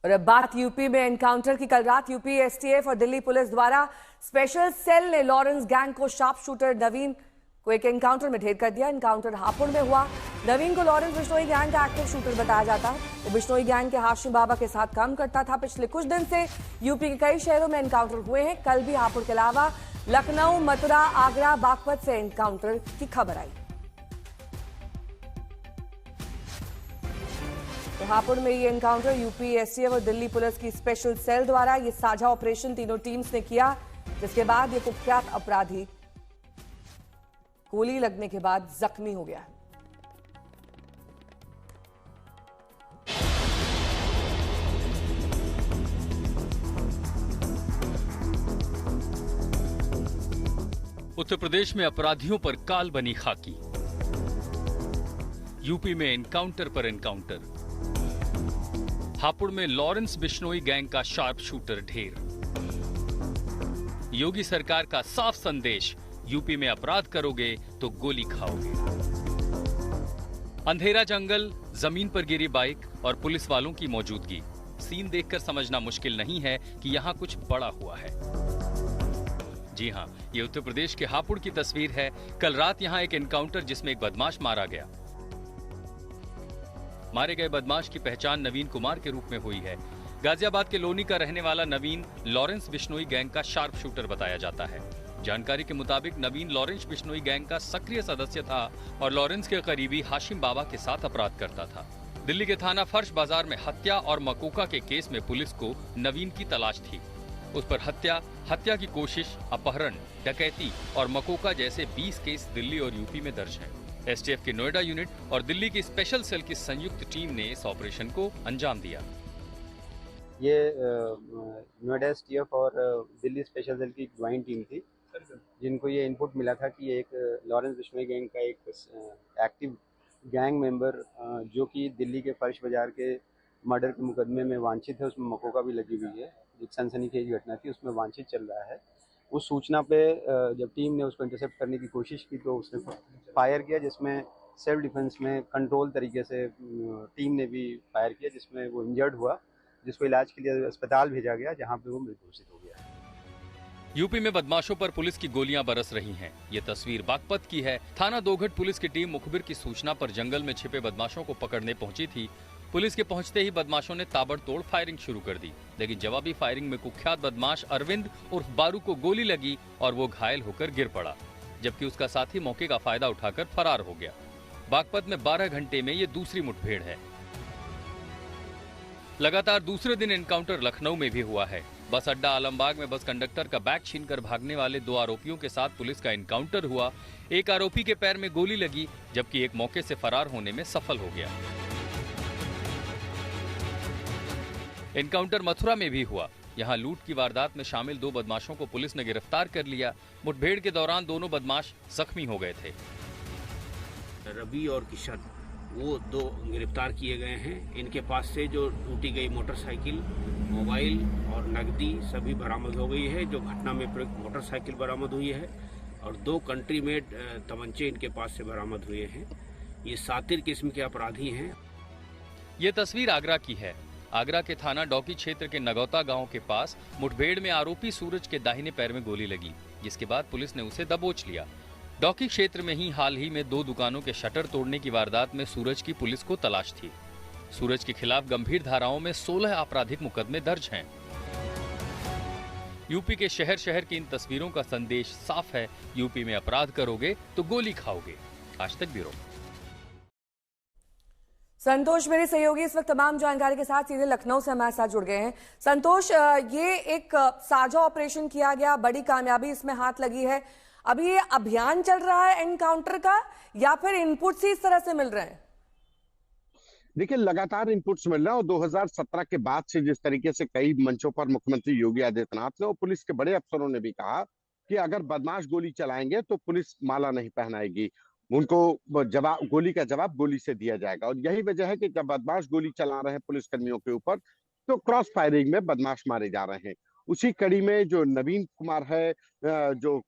और अब बात यूपी में एनकाउंटर की। कल रात यूपी एसटीएफ और दिल्ली पुलिस द्वारा स्पेशल सेल ने लॉरेंस गैंग को शार्प शूटर नवीन को एक एनकाउंटर में ढेर कर दिया। एनकाउंटर हापुड़ में हुआ। नवीन को लॉरेंस बिश्नोई गैंग का एक्टिव शूटर बताया जाता है। वो बिश्नोई गैंग के हाशिम बाबा के साथ काम करता था। पिछले कुछ दिन से यूपी के कई शहरों में एनकाउंटर हुए हैं। कल भी हापुड़ के अलावा लखनऊ, मथुरा, आगरा, बागपत से एनकाउंटर की खबर आई। तो हापुड़ में ये एनकाउंटर यूपी एसटीएफ और दिल्ली पुलिस की स्पेशल सेल द्वारा ये साझा ऑपरेशन तीनों टीम्स ने किया, जिसके बाद ये कुख्यात अपराधी गोली लगने के बाद जख्मी हो गया। उत्तर प्रदेश में अपराधियों पर काल बनी खाकी। यूपी में एनकाउंटर पर एनकाउंटर। हापुड़ में लॉरेंस बिश्नोई गैंग का शार्प शूटर ढेर। योगी सरकार का साफ संदेश, यूपी में अपराध करोगे तो गोली खाओगे। अंधेरा जंगल, जमीन पर गिरी बाइक और पुलिस वालों की मौजूदगी। सीन देखकर समझना मुश्किल नहीं है कि यहां कुछ बड़ा हुआ है। जी हां, ये उत्तर प्रदेश के हापुड़ की तस्वीर है। कल रात यहां एक एनकाउंटर जिसमें एक बदमाश मारा गया। मारे गए बदमाश की पहचान नवीन कुमार के रूप में हुई है। गाजियाबाद के लोनी का रहने वाला नवीन लॉरेंस बिश्नोई गैंग का शार्प शूटर बताया जाता है। जानकारी के मुताबिक नवीन लॉरेंस बिश्नोई गैंग का सक्रिय सदस्य था और लॉरेंस के करीबी हाशिम बाबा के साथ अपराध करता था। दिल्ली के थाना फर्श बाजार में हत्या और मकोका के केस में पुलिस को नवीन की तलाश थी। उस पर हत्या की कोशिश, अपहरण, डकैती और मकोका जैसे 20 केस दिल्ली और यूपी में दर्ज हैं। एसटीएफ की नोएडा यूनिट और दिल्ली की स्पेशल सेल की संयुक्त टीम ने इस ऑपरेशन को अंजाम दिया। ये नोएडा एसटीएफ और दिल्ली स्पेशल सेल की ज्वाइंट टीम थी, जिनको ये इनपुट मिला था कि एक लॉरेंस बिश्नोई गैंग का एक एक्टिव गैंग मेंबर जो कि दिल्ली के फर्श बाजार के मर्डर के मुकदमे में वांछित है, उसमें मकोका भी लगी हुई है। एक सनसनीखेज घटना थी, उसमें वांछित चल रहा है। उस सूचना पे जब टीम ने उसको इंटरसेप्ट करने की कोशिश की तो उसने फायर किया, जिसमें सेल्फ डिफेंस में कंट्रोल तरीके से टीम ने भी फायर किया, जिसमें वो इंजर्ड हुआ, जिसको इलाज के लिए अस्पताल भेजा गया, जहां पे वो मृत घोषित हो गया। यूपी में बदमाशों पर पुलिस की गोलियां बरस रही हैं। ये तस्वीर बागपत की है। थाना दोघट पुलिस की टीम मुखबिर की सूचना पर जंगल में छिपे बदमाशों को पकड़ने पहुंची थी। पुलिस के पहुंचते ही बदमाशों ने ताबड़तोड़ फायरिंग शुरू कर दी, लेकिन जवाबी फायरिंग में कुख्यात बदमाश अरविंद उर्फ बारू को गोली लगी और वो घायल होकर गिर पड़ा, जबकि उसका साथी मौके का फायदा उठाकर फरार हो गया। बागपत में 12 घंटे में ये दूसरी मुठभेड़ है। लगातार दूसरे दिन एनकाउंटर लखनऊ में भी हुआ है। बस अड्डा आलमबाग में बस कंडक्टर का बैग छीनकर भागने वाले 2 आरोपियों के साथ पुलिस का एनकाउंटर हुआ। एक आरोपी के पैर में गोली लगी, जबकि एक मौके से फरार होने में सफल हो गया। एनकाउंटर मथुरा में भी हुआ। यहां लूट की वारदात में शामिल 2 बदमाशों को पुलिस ने गिरफ्तार कर लिया। मुठभेड़ के दौरान दोनों बदमाश जख्मी हो गए थे। रवि और किशन, वो 2 गिरफ्तार किए गए हैं। इनके पास से जो लूटी गई मोटरसाइकिल, मोबाइल और नकदी सभी बरामद हो गई है। जो घटना में प्रयुक्त मोटरसाइकिल बरामद हुई है और 2 कंट्री मेड तमंचे इनके पास से बरामद हुए हैं। ये सातिर किस्म के अपराधी हैं। ये तस्वीर आगरा की है। आगरा के थाना डौकी क्षेत्र के नगौता गांव के पास मुठभेड़ में आरोपी सूरज के दाहिने पैर में गोली लगी, जिसके बाद पुलिस ने उसे दबोच लिया। डौकी क्षेत्र में ही हाल ही में 2 दुकानों के शटर तोड़ने की वारदात में सूरज की पुलिस को तलाश थी। सूरज के खिलाफ गंभीर धाराओं में 16 आपराधिक मुकदमे दर्ज हैं। यूपी के शहर शहर की इन तस्वीरों का संदेश साफ है, यूपी में अपराध करोगे तो गोली खाओगे। आज तक ब्यूरो। संतोष मेरे सहयोगी इस वक्त तमाम जानकारी के साथ सीधे लखनऊ से हमारे साथ जुड़ गए हैं। संतोष, ये एक साझा ऑपरेशन किया गया, बड़ी कामयाबी इसमें हाथ लगी है। अभी ये अभियान चल रहा है एनकाउंटर का, या फिर इनपुट्स ही इस तरह से मिल रहे हैं? देखिए, लगातार इनपुट्स मिल रहे हैं और 2017 के बाद से जिस तरीके से कई मंचों पर मुख्यमंत्री योगी आदित्यनाथ ने और पुलिस के बड़े अफसरों ने भी कहा कि अगर बदमाश गोली चलाएंगे तो पुलिस माला नहीं पहनाएगी, उनको गोली का जवाब गोली से दिया जाएगा। और यही वजह है कि जब बदमाश गोली चला रहे हैं पुलिसकर्मियों के ऊपर, तो क्रॉस फायरिंग में बदमाश मारे जा रहे हैं। उसी कड़ी में जो नवीन कुमार है, जो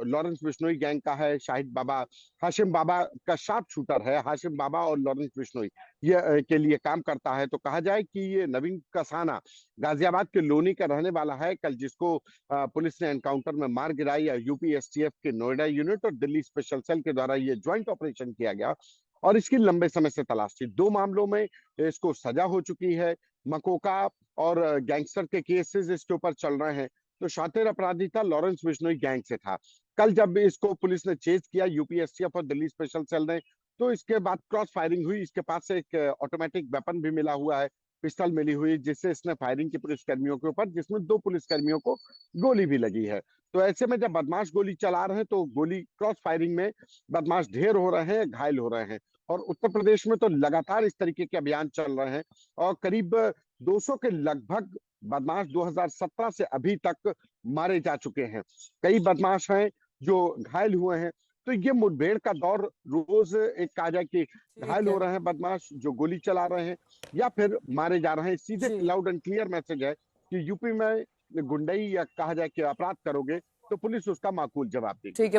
लॉरेंस बिश्नोई गैंग का है, शाहिद बाबा, हाशिम बाबा का शार्प शूटर है, हाशिम बाबा और लॉरेंस बिश्नोई ये के लिए काम करता है। तो कहा जाए कि ये नवीन कसाना गाजियाबाद के लोनी का रहने वाला है। कल जिसको पुलिस ने एनकाउंटर में मार गिराई, यूपी एसटीएफ के नोएडा यूनिट और दिल्ली स्पेशल सेल के द्वारा ये ज्वाइंट ऑपरेशन किया गया और इसकी लंबे समय से तलाश थी। 2 मामलों में इसको सजा हो चुकी है। मकोका और गैंगस्टर के केसेस इसके ऊपर चल रहे हैं। तो शातिर अपराधी था, लॉरेंस बिश्नोई गैंग से था। कल जब इसको पुलिस ने चेज किया, यूपी एसटीएफ और दिल्ली स्पेशल सेल ने, तो इसके बाद क्रॉस फायरिंग हुई। इसके पास से एक ऑटोमेटिक वेपन भी मिला हुआ है, पिस्टल मिली हुई, जिससे इसने फायरिंग की पुलिसकर्मियों के ऊपर, जिसमें 2 पुलिसकर्मियों को गोली भी लगी है। तो ऐसे में जब बदमाश गोली चला रहे हैं तो गोली क्रॉस फायरिंग में बदमाश ढेर हो रहे हैं, घायल हो रहे हैं। और उत्तर प्रदेश में तो लगातार इस तरीके के अभियान चल रहे हैं और करीब 200 के लगभग बदमाश 2017 से अभी तक मारे जा चुके हैं। कई बदमाश हैं जो घायल हुए हैं। तो ये मुठभेड़ का दौर रोज, एक कहा जाए कि घायल हो रहे हैं बदमाश जो गोली चला रहे हैं या फिर मारे जा रहे हैं। सीधे जी। लाउड एंड क्लियर मैसेज है कि यूपी में गुंडई या कहा जाए कि अपराध करोगे तो पुलिस उसका माकूल जवाब देगी। ठीक है।